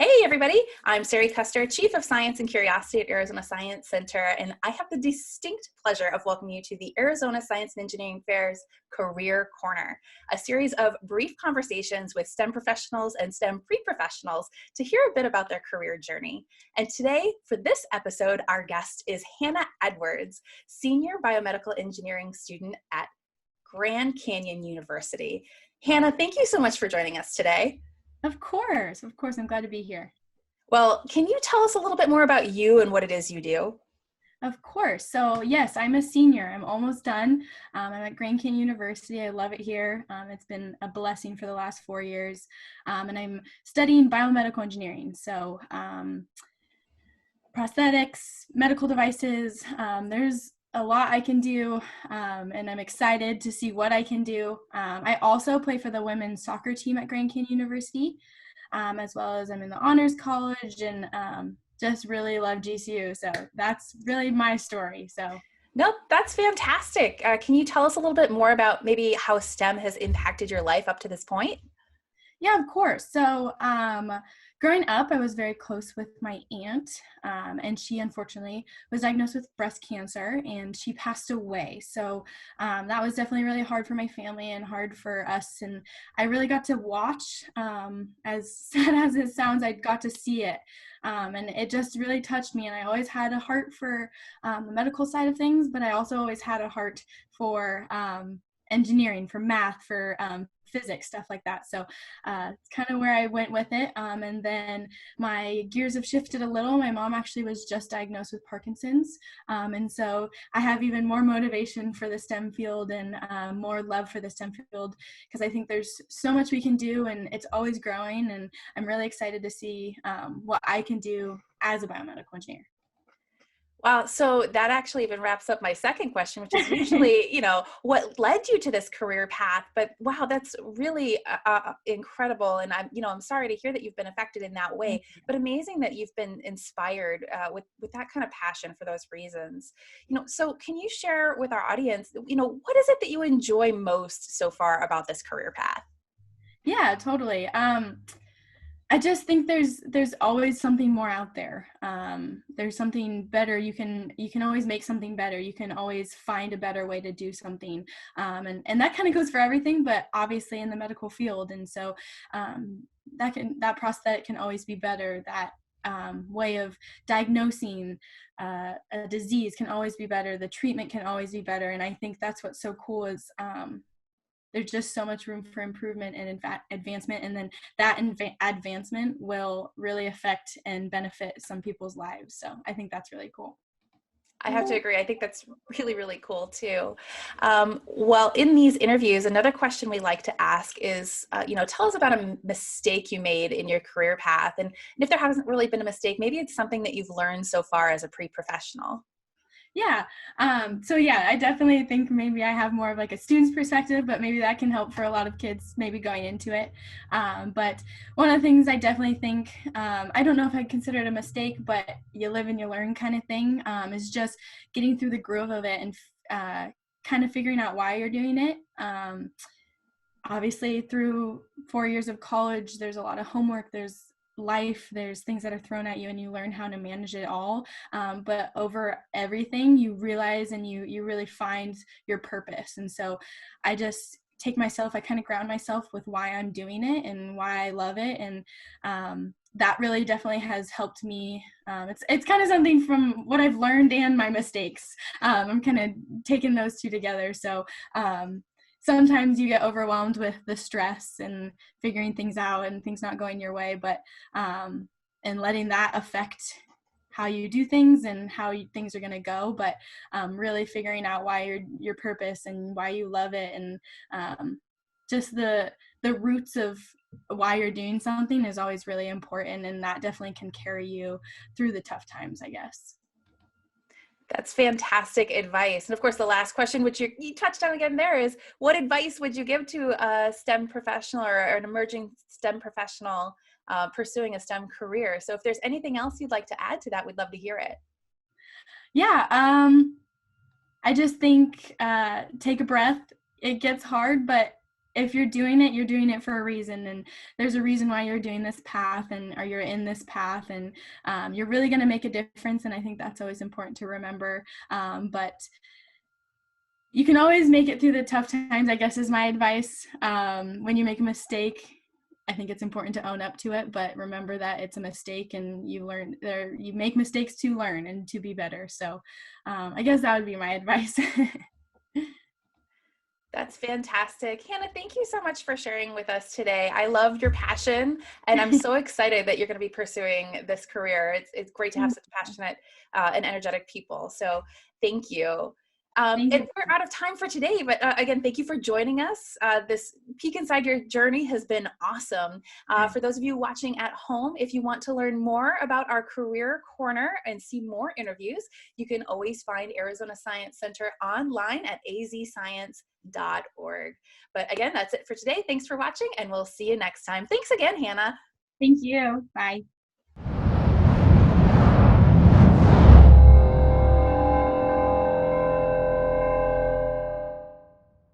Hey everybody, I'm Sari Custer, Chief of Science and Curiosity at Arizona Science Center, and I have the distinct pleasure of welcoming you to the Arizona Science and Engineering Fair's Career Corner, a series of brief conversations with STEM professionals and STEM pre-professionals to hear a bit about their career journey. And today, for this episode, our guest is Hannah Edwards, Senior Biomedical Engineering Student at Grand Canyon University. Hannah, thank you so much for joining us today. Of course. I'm glad to be here. Well, can you tell us a little bit more about you and what it is you do? Of course. So yes, I'm a senior. I'm almost done. I'm at Grand Canyon University. I love it here. It's been a blessing for the last 4 years. And I'm studying biomedical engineering. So prosthetics, medical devices, there's a lot I can do, and I'm excited to see what I can do. I also play for the women's soccer team at Grand Canyon University, as well as I'm in the honors college and just really love GCU. So that's really my story. So. Nope, that's fantastic. Can you tell us a little bit more about maybe how STEM has impacted your life up to this point? Yeah, of course. So growing up, I was very close with my aunt, and she unfortunately was diagnosed with breast cancer and she passed away. So that was definitely really hard for my family and hard for us. And I really got to watch, as sad as it sounds, I got to see it. And it just really touched me. And I always had a heart for the medical side of things, but I also always had a heart for engineering, for math, for physics, stuff like that. So it's kind of where I went with it. And then my gears have shifted a little. My mom actually was just diagnosed with Parkinson's. And so I have even more motivation for the STEM field and more love for the STEM field, because I think there's so much we can do and it's always growing. And I'm really excited to see what I can do as a biomedical engineer. Wow, so that actually even wraps up my second question, which is usually, what led you to this career path? But wow, that's really incredible. And I'm sorry to hear that you've been affected in that way, but amazing that you've been inspired with that kind of passion for those reasons. So can you share with our audience, what is it that you enjoy most so far about this career path? Yeah, totally. I just think there's always something more out there. There's something better. You can always make something better. You can always find a better way to do something. And that kind of goes for everything, but obviously in the medical field. And so that prosthetic can always be better. That way of diagnosing a disease can always be better. The treatment can always be better. And I think that's what's so cool is there's just so much room for improvement and advancement, and then that advancement will really affect and benefit some people's lives. So I think that's really cool. I have to agree. I think that's really, really cool too. Well, in these interviews, another question we like to ask is, tell us about a mistake you made in your career path. And if there hasn't really been a mistake, maybe it's something that you've learned so far as a pre-professional. Yeah. So yeah, I definitely think maybe I have more of like a student's perspective, but maybe that can help for a lot of kids maybe going into it. But one of the things I definitely think, I don't know if I'd consider it a mistake, but you live and you learn kind of thing, is just getting through the groove of it and kind of figuring out why you're doing it. Obviously through 4 years of college, there's a lot of homework, there's life, there's things that are thrown at you and you learn how to manage it all, but over everything you realize and you really find your purpose. And so I just I kind of ground myself with why I'm doing it and why I love it, and that really definitely has helped me. It's kind of something from what I've learned and my mistakes. I'm kind of taking those two together. So sometimes you get overwhelmed with the stress and figuring things out and things not going your way, but and letting that affect how you do things and how things are going to go, but really figuring out why your purpose and why you love it, and just the roots of why you're doing something is always really important, and that definitely can carry you through the tough times, I guess. That's fantastic advice. And of course, the last question, which you touched on again there, is what advice would you give to a STEM professional or an emerging STEM professional pursuing a STEM career? So if there's anything else you'd like to add to that, we'd love to hear it. Yeah, I just think take a breath. It gets hard, but if you're doing it for a reason, and there's a reason why you're doing this path or you're in this path, and you're really going to make a difference. And I think that's always important to remember. But you can always make it through the tough times, I guess, is my advice. When you make a mistake, I think it's important to own up to it, but remember that it's a mistake, and you make mistakes to learn and to be better. So I guess that would be my advice. That's fantastic. Hannah, thank you so much for sharing with us today. I loved your passion, and I'm so excited that you're going to be pursuing this career. It's great to have such passionate and energetic people. So thank you. Thank And you. we're out of time for today, but again, thank you for joining us. This peek inside your journey has been awesome. For those of you watching at home, if you want to learn more about our Career Corner and see more interviews, you can always find Arizona Science Center online at azscience.org. But again, that's it for today. Thanks for watching, and we'll see you next time. Thanks again, Hannah. Thank you. Bye.